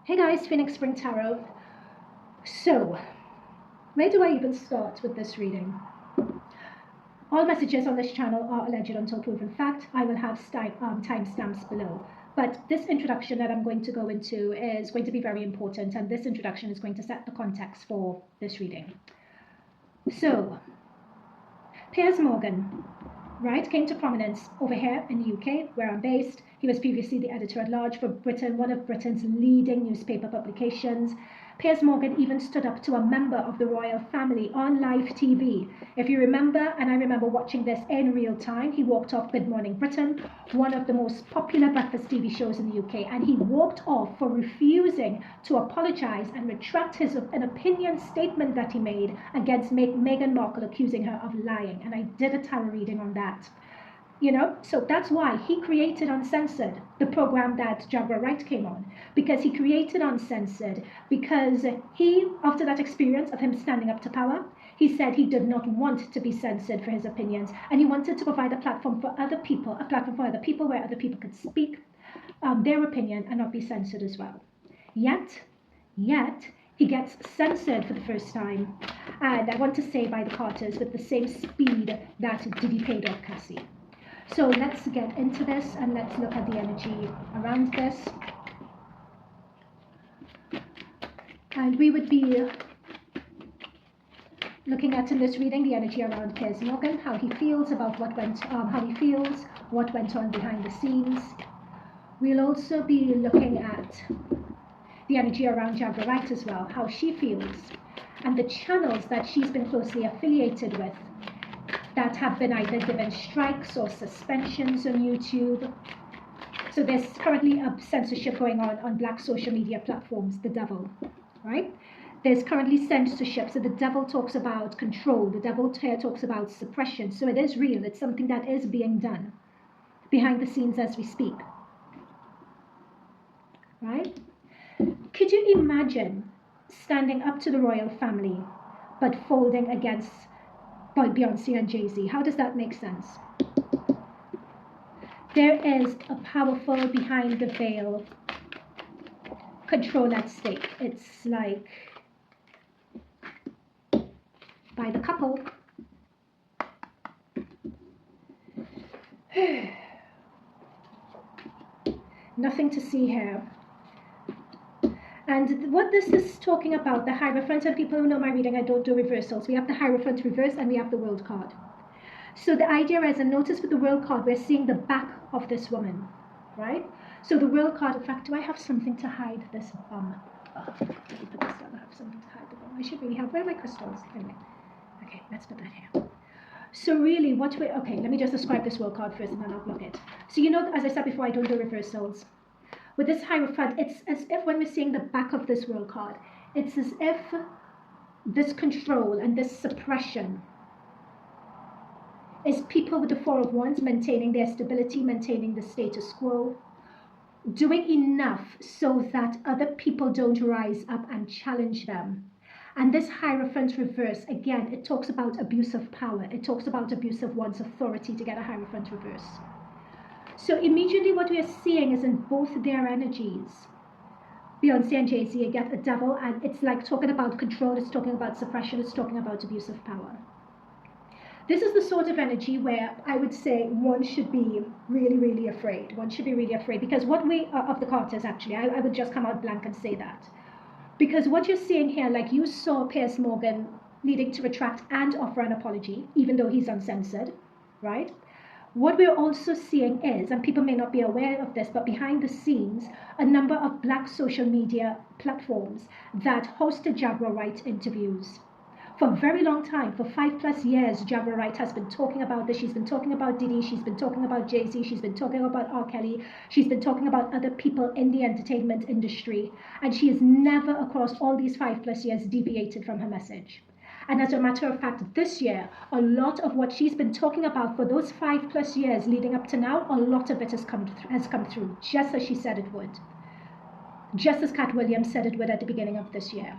Hey guys, Phoenix Spring Tarot. So, where do I even start with this reading? All messages on this channel are alleged until proven fact. I will have timestamps below. But this introduction that I'm going to go into is going to be very important, and this introduction is going to set the context for this reading. So, Piers Morgan, right, came to prominence over here in the UK, where I'm based. He was previously the editor-at-large for Britain, one of Britain's leading newspaper publications. Piers Morgan even stood up to a member of the royal family on live TV. If you remember, and I remember watching this in real time, he walked off Good Morning Britain, one of the most popular breakfast TV shows in the UK, and he walked off for refusing to apologise and retract an opinion statement that he made against Meghan Markle, accusing her of lying. And I did a tarot reading on that. You know, so that's why he created Uncensored, the program that Jaguar Wright came on, because he created Uncensored because he, after that experience of him standing up to power, he said he did not want to be censored for his opinions, and he wanted to provide a platform for other people, where other people could speak their opinion and not be censored as well. Yet, he gets censored for the first time, and I want to say by the Carters with the same speed that Diddy paid off Cassie. So let's get into this and let's look at the energy around this. And we would be looking at in this reading the energy around Piers Morgan, how he feels about what went on behind the scenes. We'll also be looking at the energy around Jaguar Wright as well, how she feels, and the channels that she's been closely affiliated with that have been either given strikes or suspensions on YouTube. So there's currently a censorship going on black social media platforms, the devil, right? There's currently censorship, so the devil talks about control, the devil here talks about suppression, so it is real, it's something that is being done behind the scenes as we speak, right? Could you imagine standing up to the royal family but folding against Beyonce and Jay Z? How does that make sense? There is a powerful behind the veil control at stake. It's like by the couple. Nothing to see here. And what this is talking about, the Hierophant, and people who know my reading, I don't do reversals. We have the Hierophant reverse and we have the World card. So the idea is, and notice with the World card, we're seeing the back of this woman, right? So the World card, in fact, do I have something to hide this bum? Oh, let me put this down. I have something to hide the bum. I should really have, where are my crystals? Anyway, okay, let's put that here. So really, okay, let me just describe this World card first and then I'll block it. So you know, as I said before, I don't do reversals. With this Hierophant, it's as if when we're seeing the back of this World card, it's as if this control and this suppression is people with the Four of Wands maintaining their stability, maintaining the status quo, doing enough so that other people don't rise up and challenge them. And this Hierophant reverse, again, it talks about abuse of power. It talks about abuse of one's authority to get a Hierophant reverse. So immediately what we are seeing is in both their energies, Beyonce and Jay Z get a devil, and it's like talking about control, it's talking about suppression, it's talking about abuse of power. This is the sort of energy where I would say one should be really, really afraid. One should be really afraid because what we are of the Carters, actually, I would just come out blank and say that. Because what you're seeing here, like you saw Piers Morgan needing to retract and offer an apology, even though he's uncensored, right? What we're also seeing is, and people may not be aware of this, but behind the scenes, a number of black social media platforms that hosted Jaguar Wright interviews. For a very long time, for 5+ years, Jaguar Wright has been talking about this. She's been talking about Diddy, she's been talking about Jay Z, she's been talking about R. Kelly, she's been talking about other people in the entertainment industry, and she has never, across all these 5+ years, deviated from her message. And as a matter of fact, this year, a lot of what she's been talking about for those 5+ years leading up to now, a lot of it has come through, just as she said it would. Just as Cat Williams said it would at the beginning of this year.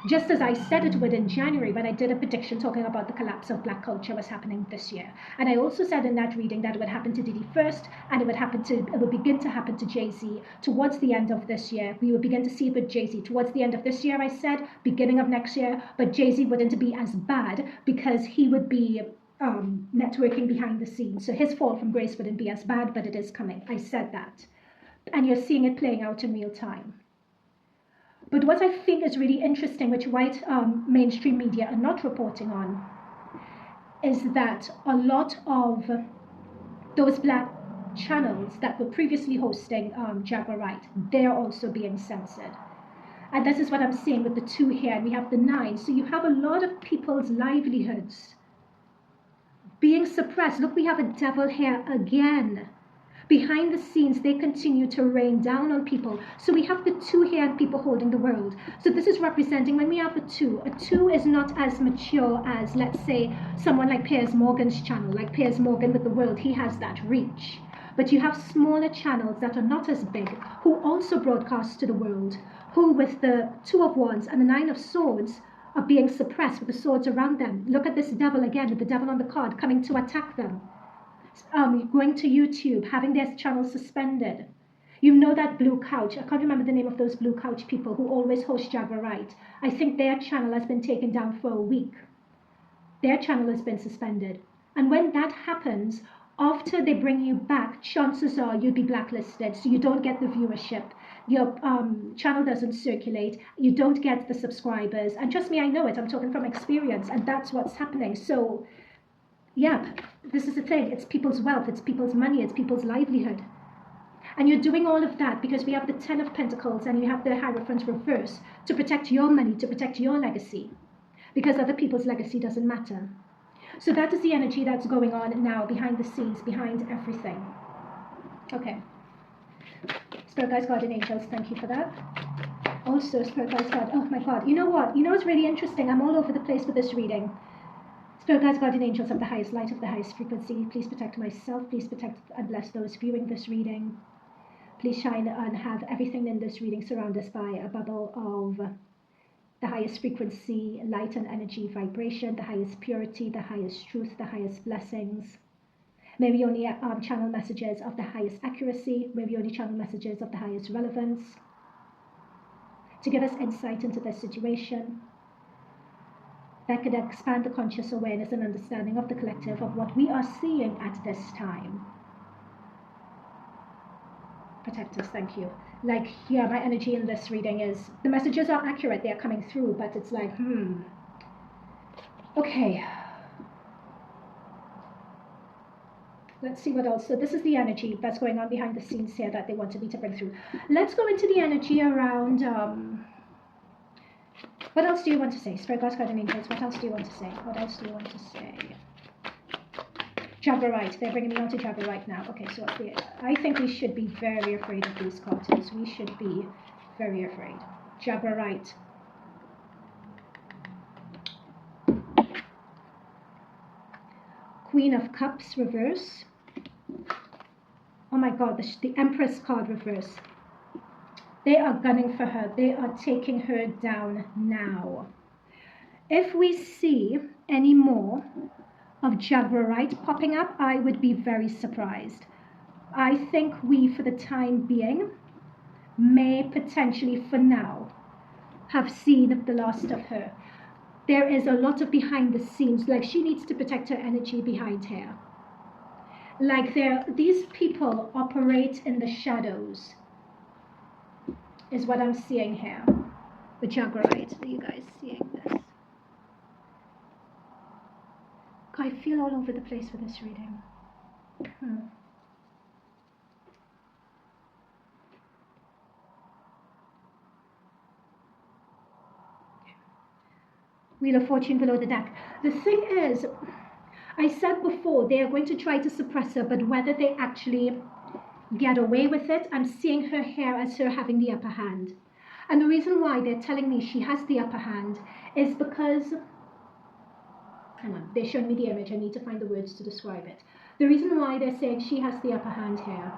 Just as I said it would in January when I did a prediction talking about the collapse of black culture was happening this year. And I also said in that reading that it would happen to Diddy first, and it would begin to happen to Jay Z towards the end of this year. We would begin to see it with Jay Z towards the end of this year, I said, beginning of next year, but Jay Z wouldn't be as bad because he would be networking behind the scenes. So his fall from grace wouldn't be as bad, but it is coming. I said that. And you're seeing it playing out in real time. But what I think is really interesting, which white mainstream media are not reporting on, is that a lot of those black channels that were previously hosting Jaguar Wright, they're also being censored. And this is what I'm seeing with the 2 here, and we have the 9. So you have a lot of people's livelihoods being suppressed. Look, we have a devil here again. Behind the scenes, they continue to rain down on people. So we have the 2 here and people holding the world. So this is representing when we have a 2 is not as mature as, let's say, someone like Piers Morgan's channel, like Piers Morgan with the world. He has that reach. But you have smaller channels that are not as big, who also broadcast to the world, who with the 2 of Wands and the 9 of Swords are being suppressed with the swords around them. Look at this devil again, with the devil on the card, coming to attack them. Going to YouTube, having their channel suspended. You know that Blue Couch, I can't remember the name of those Blue Couch people who always host Jaguar Wright. I think their channel has been taken down for a week. Their channel has been suspended. And when that happens, after they bring you back, chances are you'll be blacklisted, so you don't get the viewership. Your channel doesn't circulate. You don't get the subscribers. And trust me, I know it. I'm talking from experience, and that's what's happening. So, yeah, this is the thing. It's people's wealth. It's people's money. It's people's livelihood. And you're doing all of that because we have the 10 of Pentacles and you have the Hierophant reverse to protect your money, to protect your legacy, because other people's legacy doesn't matter. So that is the energy that's going on now behind the scenes, behind everything. Okay. Spirit Guides, Guardian Angels, thank you for that. Also, Spirit Guides, God, oh my God. You know what? You know what's really interesting? I'm all over the place with this reading. Spirit Guides, Guardian Angels of the highest light, of the highest frequency, please protect myself. Please protect and bless those viewing this reading. Please shine and have everything in this reading surround us by a bubble of the highest frequency, light and energy, vibration, the highest purity, the highest truth, the highest blessings. May we only channel messages of the highest accuracy. May we only channel messages of the highest relevance to give us insight into this situation that could expand the conscious awareness and understanding of the collective of what we are seeing at this time. Protect us, thank you. Like, yeah, my energy in this reading is, the messages are accurate, they're coming through, but it's like, okay. Let's see what else. So this is the energy that's going on behind the scenes here that they wanted me to bring through. Let's go into the energy around, what else do you want to say? Spirit Guides, Guardian Angels, what else do you want to say? What else do you want to say? Jaguar Wright, they're bringing me on to Jaguar Wright now. Okay, so I think we should be very afraid of these cards. We should be very afraid. Jaguar Wright. Queen of Cups reverse. Oh my God, the Empress card reverse. They are gunning for her. They are taking her down now. If we see any more of Jaguar Wright popping up, I would be very surprised. I think we, for the time being, may potentially, for now, have seen the last of her. There is a lot of behind the scenes, like she needs to protect her energy behind her. Like these people operate in the shadows, is what I'm seeing here. The Jaguar Wright, are you guys seeing this? I feel all over the place with this reading. Wheel of Fortune below the deck. The thing is, I said before, they are going to try to suppress her, but whether they actually get away with it, I'm seeing her here as her having the upper hand. And the reason why they're telling me she has the upper hand is because, hang on, they showed me the image, I need to find the words to describe it. The reason why they're saying she has the upper hand here,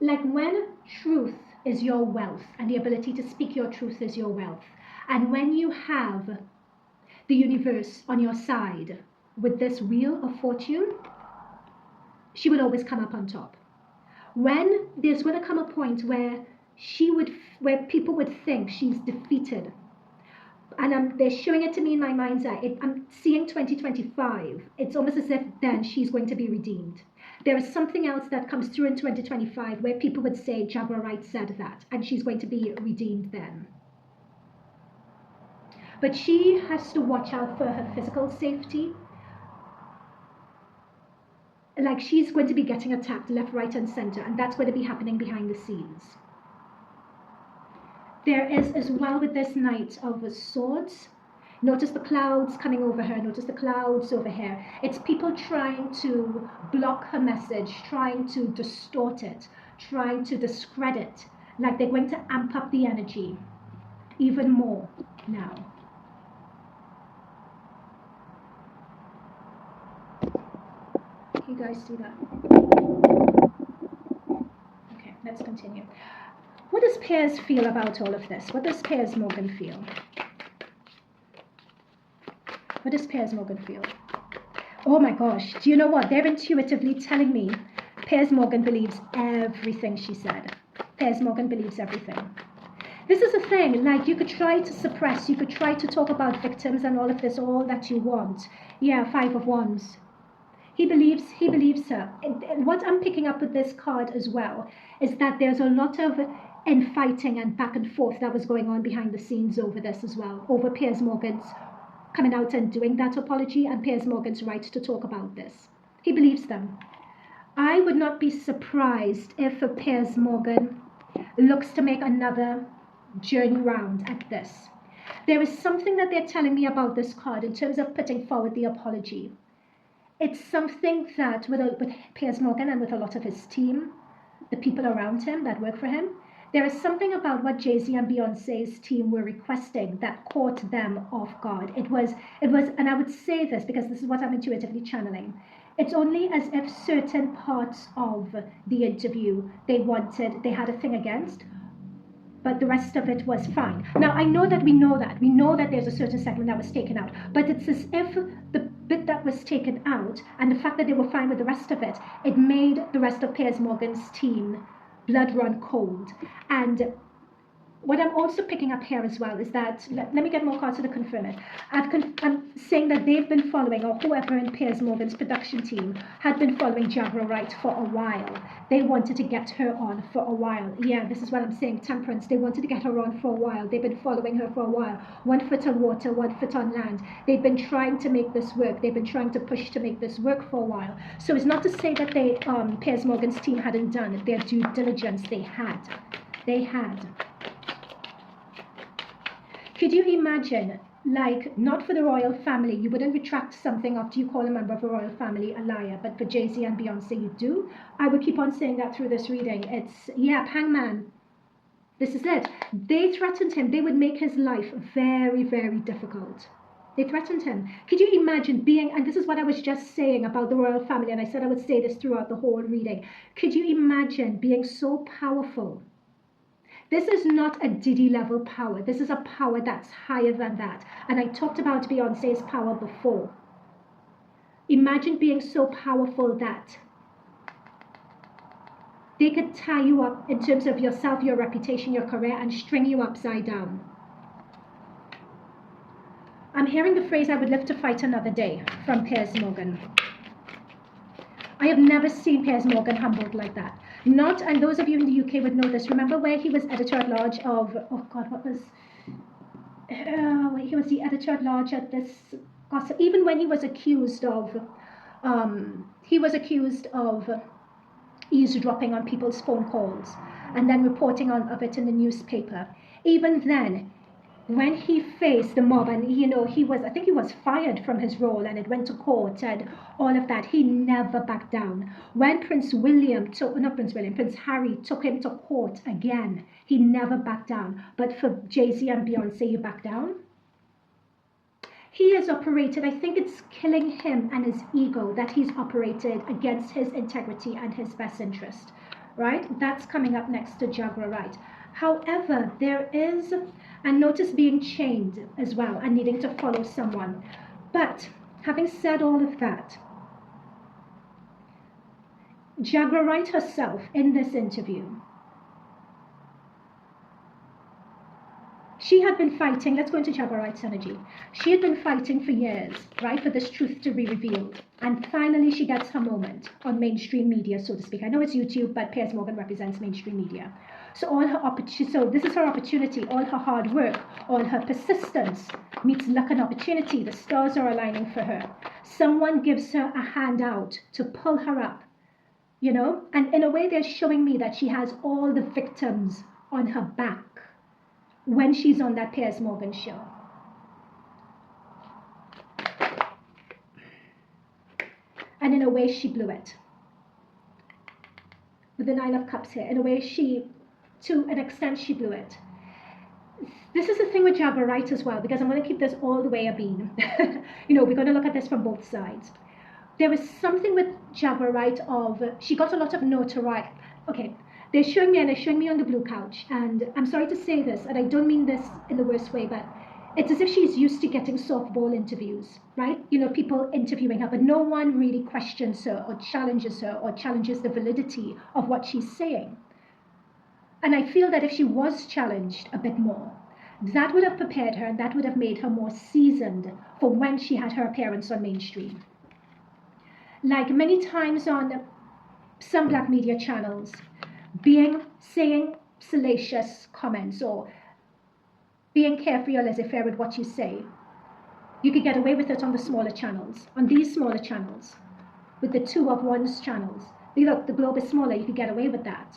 like when truth is your wealth, and the ability to speak your truth is your wealth. And when you have the universe on your side with this wheel of fortune, she will always come up on top. When there's going to come a point where where people would think she's defeated, and they're showing it to me in my mind's eye. I'm seeing 2025. It's almost as if then she's going to be redeemed. There is something else that comes through in 2025 where people would say Jaguar Wright said that, and she's going to be redeemed then. But she has to watch out for her physical safety. Like, she's going to be getting attacked left, right, and center, and that's going to be happening behind the scenes. There is as well with this Knight of Swords. Notice the clouds coming over her. Notice the clouds over here. It's people trying to block her message, trying to distort it, trying to discredit. Like, they're going to amp up the energy even more now. You guys see that? Okay, let's continue. What does Piers feel about all of this? What does Piers Morgan feel? What does Piers Morgan feel? Oh my gosh, do you know what? They're intuitively telling me Piers Morgan believes everything she said. Piers Morgan believes everything. This is a thing, like, you could try to suppress, you could try to talk about victims and all of this, all that you want. Yeah, 5 of Wands. He believes her. And what I'm picking up with this card as well is that there's a lot of infighting and back and forth that was going on behind the scenes over this as well, over Piers Morgan's coming out and doing that apology and Piers Morgan's right to talk about this. He believes them. I would not be surprised if Piers Morgan looks to make another journey round at this. There is something that they're telling me about this card in terms of putting forward the apology. It's something that with Piers Morgan and with a lot of his team, the people around him that work for him, there is something about what Jay Z and Beyonce's team were requesting that caught them off guard. It was, and I would say this because this is what I'm intuitively channeling. It's only as if certain parts of the interview they had a thing against, but the rest of it was fine. Now, I know that we know that there's a certain segment that was taken out, but it's as if the bit that was taken out and the fact that they were fine with the rest of it, it made the rest of Piers Morgan's team blood run cold. And what I'm also picking up here as well is that, let me get more cards to confirm it. I'm saying that they've been following, or whoever in Piers Morgan's production team had been following Jaguar Wright for a while. They wanted to get her on for a while. Yeah, this is what I'm saying, Temperance. They wanted to get her on for a while. They've been following her for a while. 1 foot on water, 1 foot on land. They've been trying to make this work. They've been trying to push to make this work for a while. So it's not to say that Piers Morgan's team hadn't done their due diligence. They had. Could you imagine, like, not for the royal family, you wouldn't retract something after you call a member of the royal family a liar, but for Jay Z and Beyonce you do? I would keep on saying that through this reading. It's, yeah, Hangman. This is it. They threatened him. They would make his life very, very difficult. They threatened him. Could you imagine being, and this is what I was just saying about the royal family, and I said I would say this throughout the whole reading. Could you imagine being so powerful? This is not a Diddy level power. This is a power that's higher than that. And I talked about Beyonce's power before. Imagine being so powerful that they could tie you up in terms of yourself, your reputation, your career, and string you upside down. I'm hearing the phrase, I would live to fight another day, from Piers Morgan. I have never seen Piers Morgan humbled like that. Not, and those of you in the UK would know this, remember where he was editor-at-large of, oh God, what was, he was the editor-at-large at this gossip, even when he was accused of eavesdropping on people's phone calls and then reporting of it in the newspaper. Even then, when he faced the mob, and I think he was fired from his role, and it went to court and all of that, he never backed down. When Prince Harry took him to court again, he never backed down. But for Jay Z and Beyonce, you back down? He has operated, I think it's killing him and his ego that he's operated against his integrity and his best interest, right? That's coming up next to Jaguar Wright. However, there is, and notice being chained as well and needing to follow someone. But having said all of that, Jaguar Wright herself in this interview, she had been fighting, let's go into Jaguar Wright's energy. She had been fighting for years, right, for this truth to be revealed. And finally she gets her moment on mainstream media, so to speak. I know it's YouTube, but Piers Morgan represents mainstream media. So this is her opportunity, all her hard work, all her persistence meets luck and opportunity. The stars are aligning for her. Someone gives her a hand out to pull her up, you know? And in a way, they're showing me that she has all the victims on her back when she's on that Piers Morgan show. And in a way, she blew it. With the 9 of Cups here, in a way, to an extent, she blew it. This is the thing with Jaguar Wright as well, because I'm going to keep this all the way a beam. You know, we're going to look at this from both sides. There is something with Jaguar Wright of, she got a lot of notoriety. Okay, they're showing me on the blue couch, and I'm sorry to say this, and I don't mean this in the worst way, but it's as if she's used to getting softball interviews, right? You know, people interviewing her, but no one really questions her or challenges the validity of what she's saying. And I feel that if she was challenged a bit more, that would have prepared her and that would have made her more seasoned for when she had her appearance on mainstream. Like many times on some black media channels, saying salacious comments or being carefree or laissez-faire with what you say, you could get away with it on the smaller channels, on these smaller channels, with the 2 of Wands channels. Look, the globe is smaller, you could get away with that.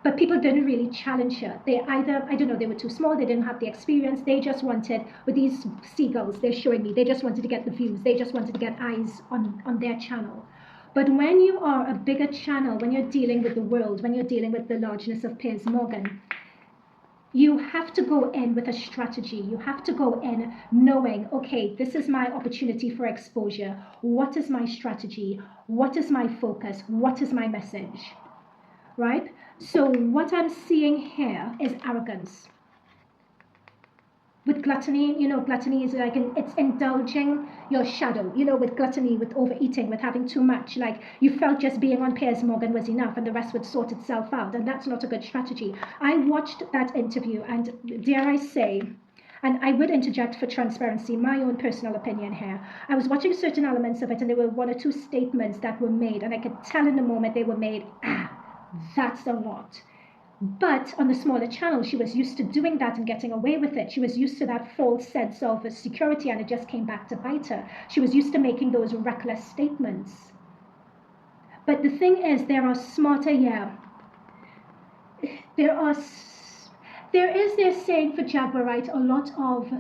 But people didn't really challenge her. They either, I don't know, they were too small, they didn't have the experience, they just wanted, with these seagulls they're showing me, they just wanted to get the views, they just wanted to get eyes on their channel. But when you are a bigger channel, when you're dealing with the world, when you're dealing with the largeness of Piers Morgan, you have to go in with a strategy. You have to go in knowing, okay, this is my opportunity for exposure. What is my strategy? What is my focus? What is my message? Right? So what I'm seeing here is arrogance. With gluttony, you know, gluttony is like, it's indulging your shadow, you know, with gluttony, with overeating, with having too much. Like, you felt just being on Piers Morgan was enough and the rest would sort itself out. And that's not a good strategy. I watched that interview and dare I say, and I would interject for transparency, my own personal opinion here. I was watching certain elements of it and there were 1 or 2 statements that were made and I could tell in the moment they were made, that's a lot. But on the smaller channel, she was used to doing that and getting away with it. She was used to that false sense of security and it just came back to bite her. She was used to making those reckless statements. But the thing is, there are smarter, they're saying for Jaguar Wright a lot of,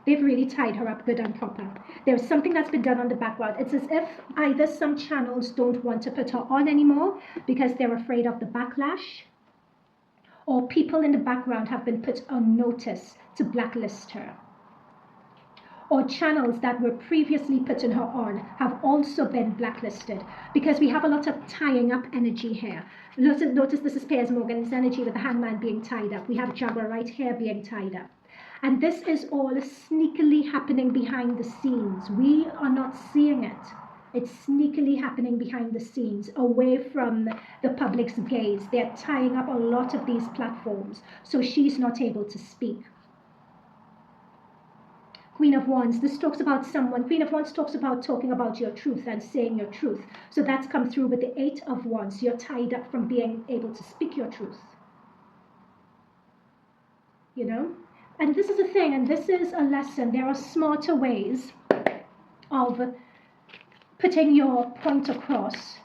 they've really tied her up good and proper. There's something that's been done on the background. It's as if either some channels don't want to put her on anymore because they're afraid of the backlash, or people in the background have been put on notice to blacklist her. Or channels that were previously putting her on have also been blacklisted because we have a lot of tying up energy here. Notice this is Piers Morgan's energy with the hangman being tied up. We have Jaguar Wright here being tied up. And this is all sneakily happening behind the scenes. We are not seeing it. It's sneakily happening behind the scenes, away from the public's gaze. They're tying up a lot of these platforms, so she's not able to speak. Queen of Wands, this talks about someone. Queen of Wands talks about talking about your truth and saying your truth. So that's come through with the 8 of Wands. You're tied up from being able to speak your truth. You know? And this is a thing, and this is a lesson. There are smarter ways of putting your point across.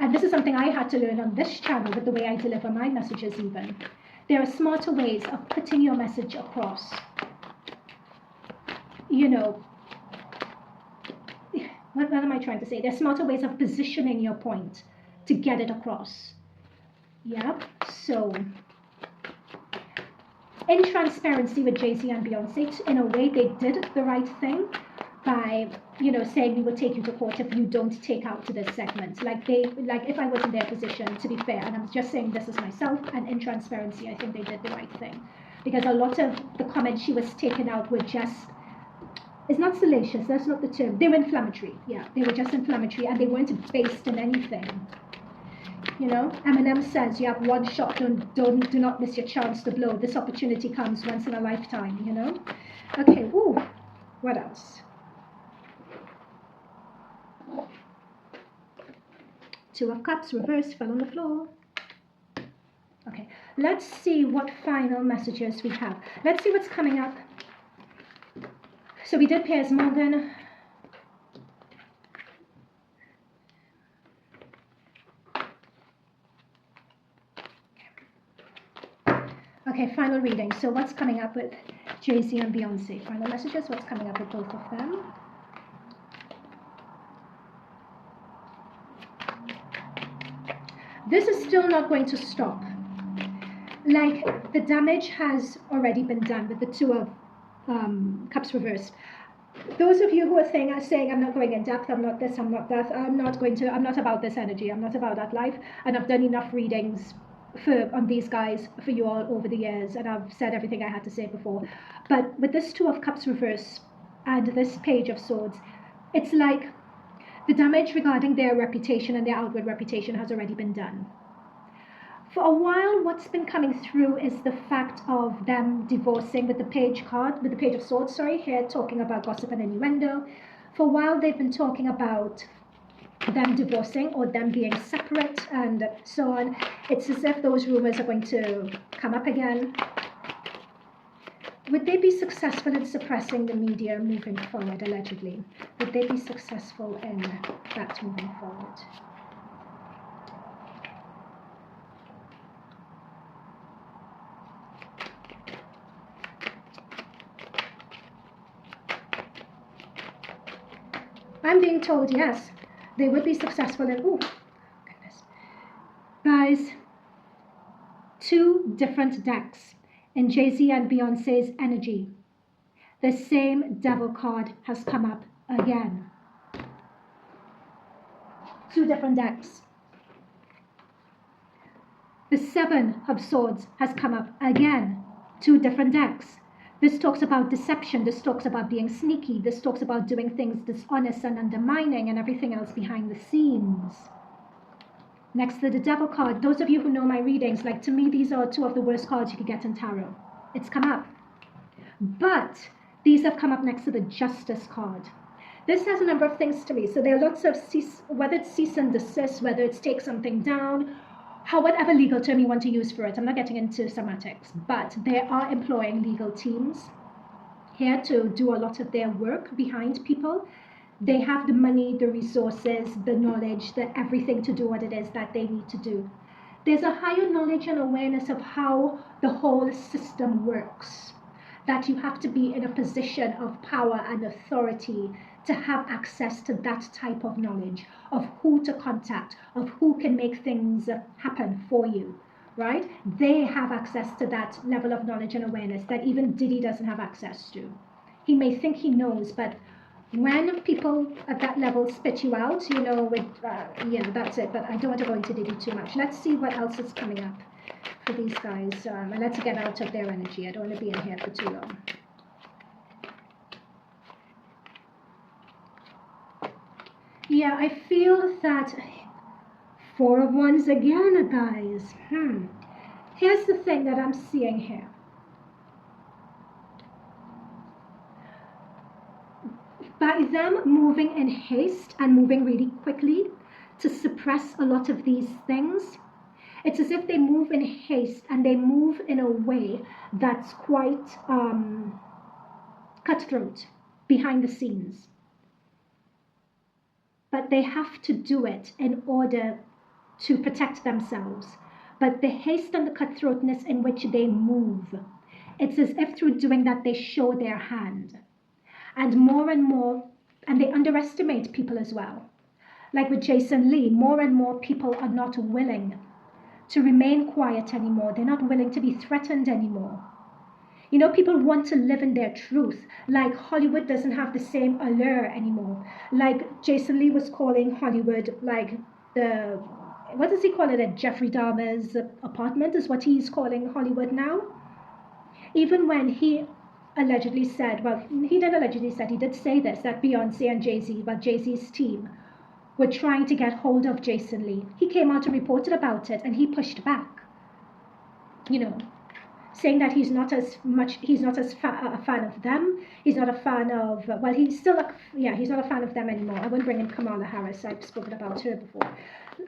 And this is something I had to learn on this channel with the way I deliver my messages even. There are smarter ways of putting your message across. You know, what am I trying to say? There are smarter ways of positioning your point to get it across. Yeah, so in transparency with Jay Z and Beyonce, in a way they did the right thing, by, you know, saying we will take you to court if you don't take out to this segment. Like if I was in their position, to be fair, and I'm just saying this is myself, and in transparency, I think they did the right thing. Because a lot of the comments she was taking out were just, it's not salacious, that's not the term. They were inflammatory, yeah. They were just inflammatory, and they weren't based in anything. You know, Eminem says you have one shot, do not miss your chance to blow. This opportunity comes once in a lifetime, you know. Okay, woo, what else? Two of Cups, reversed, fell on the floor. Okay, let's see what final messages we have. Let's see what's coming up. So we did Piers Morgan. Okay, final reading. So what's coming up with Jay Z and Beyonce? Final messages, what's coming up with both of them? This is still not going to stop. Like, the damage has already been done with the Two of Cups reversed. Those of you who are saying, I'm not going in depth, I'm not this, I'm not that, I'm not about this energy, I'm not about that life, and I've done enough readings on these guys for you all over the years, and I've said everything I had to say before. But with this Two of Cups reverse and this Page of Swords, it's like the damage regarding their reputation and their outward reputation has already been done. For a while, what's been coming through is the fact of them divorcing with the Page card, with the Page of Swords, sorry, here talking about gossip and innuendo. For a while, they've been talking about them divorcing or them being separate and so on. It's as if those rumors are going to come up again. Would they be successful in suppressing the media moving forward, allegedly? Would they be successful in that moving forward? I'm being told yes, they would be successful in, oh, goodness. Guys, two different decks in Jay Z and Beyonce's energy. The same devil card has come up again. Two different decks. The Seven of Swords has come up again. Two different decks. This talks about deception, this talks about being sneaky, this talks about doing things dishonest and undermining and everything else behind the scenes. Next to the Devil card, those of you who know my readings, like, to me these are two of the worst cards you could get in tarot. It's come up. But these have come up next to the Justice card. This has a number of things to me. So there are lots of, whether it's cease and desist, whether it's take something down, whatever legal term you want to use for it. I'm not getting into semantics, but they are employing legal teams here to do a lot of their work behind people. They have the money, the resources, the knowledge, the everything to do what it is that they need to do. There's a higher knowledge and awareness of how the whole system works, that you have to be in a position of power and authority to have access to that type of knowledge, of who to contact, of who can make things happen for you, right? They have access to that level of knowledge and awareness that even Diddy doesn't have access to. He may think he knows, but when people at that level spit you out, you know, with, that's it. But I don't want to go into Diddy too much. Let's see what else is coming up for these guys. And let's get out of their energy. I don't want to be in here for too long. Yeah, I feel that Four of Wands again, guys. Here's the thing that I'm seeing here. By them moving in haste and moving really quickly to suppress a lot of these things, it's as if they move in haste and they move in a way that's quite cutthroat behind the scenes. But they have to do it in order to protect themselves. But the haste and the cutthroatness in which they move, it's as if through doing that they show their hand. And more, and they underestimate people as well. Like with Jason Lee, more and more people are not willing to remain quiet anymore. They're not willing to be threatened anymore. You know, people want to live in their truth. Like Hollywood doesn't have the same allure anymore. Like Jason Lee was calling Hollywood like the, what does he call it? A Jeffrey Dahmer's apartment is what he's calling Hollywood now. Even when he allegedly said, well, he didn't allegedly said, he did say this, that Beyonce and Jay Z, well, Jay Z's team, were trying to get hold of Jason Lee. He came out and reported about it, and he pushed back, you know, saying that he's not as a fan of them. He's not a fan of, well, he's still, he's not a fan of them anymore. I wouldn't bring in Kamala Harris. I've spoken about her before.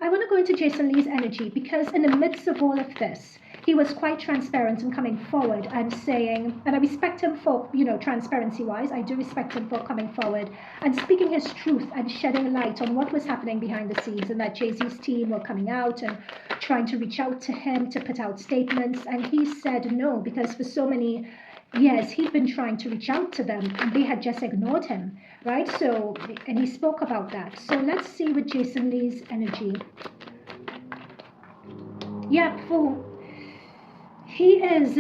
I want to go into Jason Lee's energy, because in the midst of all of this, he was quite transparent and coming forward and saying, and I respect him for, you know, transparency-wise, I do respect him for coming forward and speaking his truth and shedding light on what was happening behind the scenes, and that Jay Z's team were coming out and trying to reach out to him to put out statements, and he said no, because for so many years he'd been trying to reach out to them and they had just ignored him, right? So, and he spoke about that. So let's see with Jason Lee's energy. Yeah, fool. He is,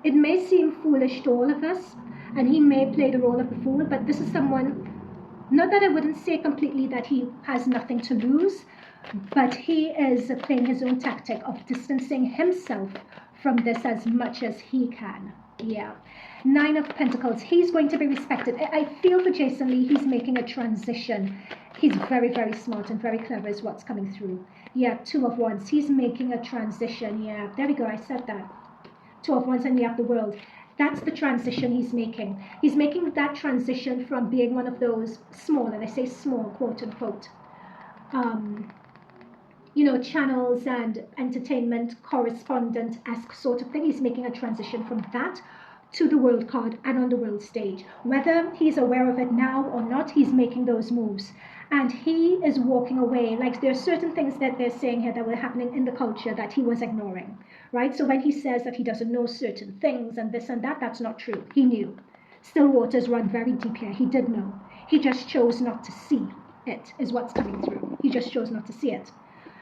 it may seem foolish to all of us, and he may play the role of the fool, but this is someone, not that I wouldn't say completely that he has nothing to lose, but he is playing his own tactic of distancing himself from this as much as he can. Yeah. 9 of Pentacles. He's going to be respected. I feel for Jason Lee, he's making a transition. He's very, very smart and very clever is what's coming through. Yeah, 2 of Wands. He's making a transition. Yeah, there we go. I said that. 2 of Wands, and we have the World. That's the transition he's making. He's making that transition from being one of those small, and I say small, quote unquote, you know, channels and entertainment correspondent-esque sort of thing. He's making a transition from that to the World card and on the world stage. Whether he's aware of it now or not, he's making those moves. And he is walking away. Like, there are certain things that they're saying here that were happening in the culture that he was ignoring, right? So when he says that he doesn't know certain things and this and that, that's not true. He knew. Still waters run very deep here. He did know. He just chose not to see it, is what's coming through. He just chose not to see it.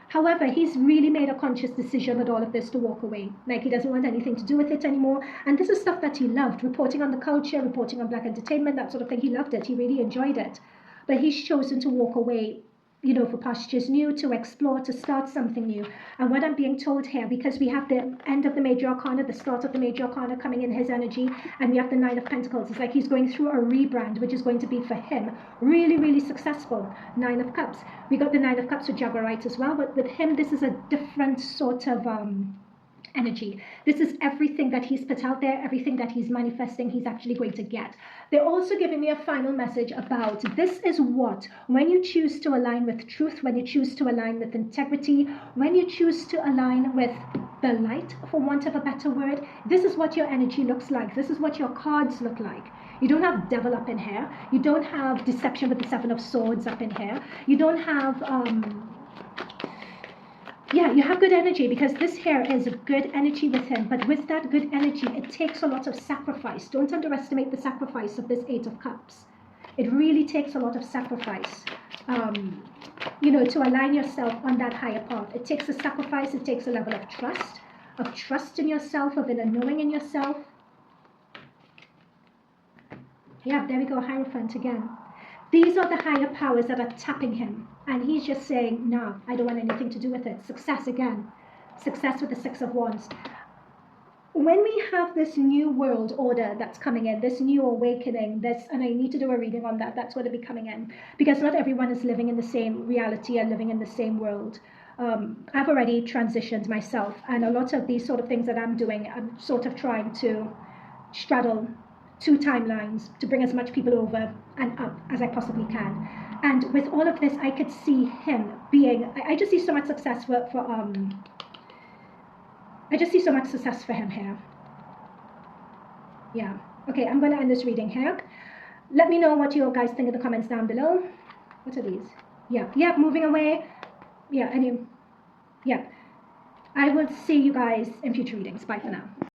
However, he's really made a conscious decision with all of this to walk away. Like, he doesn't want anything to do with it anymore. And this is stuff that he loved. Reporting on the culture, reporting on black entertainment, that sort of thing. He loved it. He really enjoyed it. But he's chosen to walk away, you know, for pastures new, to explore, to start something new. And what I'm being told here, because we have the end of the Major Arcana, the start of the Major Arcana coming in his energy, and we have the 9 of Pentacles. It's like he's going through a rebrand, which is going to be for him really, really successful. 9 of Cups. We got the 9 of Cups with Jaguar Wright as well, but with him, this is a different sort of energy. This is everything that he's put out there, everything that he's manifesting, he's actually going to get. They're also giving me a final message about this is what, when you choose to align with truth, when you choose to align with integrity, when you choose to align with the light, for want of a better word, this is what your energy looks like. This is what your cards look like. You don't have devil up in here. You don't have deception with the 7 of Swords up in here. You don't have yeah, you have good energy, because this here is a good energy with him. But with that good energy, it takes a lot of sacrifice. Don't underestimate the sacrifice of this 8 of Cups. It really takes a lot of sacrifice, you know, to align yourself on that higher path. It takes a sacrifice. It takes a level of trust in yourself, of inner knowing in yourself. Yeah, there we go, Hierophant again. These are the higher powers that are tapping him. And he's just saying, no, I don't want anything to do with it. Success again. Success with the 6 of Wands. When we have this new world order that's coming in, this new awakening, this, and I need to do a reading on that, that's going to be coming in. Because not everyone is living in the same reality and living in the same world. I've already transitioned myself. And a lot of these sort of things that I'm doing, I'm sort of trying to straddle 2 timelines to bring as much people over and up as I possibly can. And with all of this, I could see him being, I just see so much success I just see so much success for him here. Yeah. Okay, I'm going to end this reading here. Let me know what you guys think in the comments down below. What are these? Yeah. Yeah, moving away. Yeah, yeah. I will see you guys in future readings. Bye for now.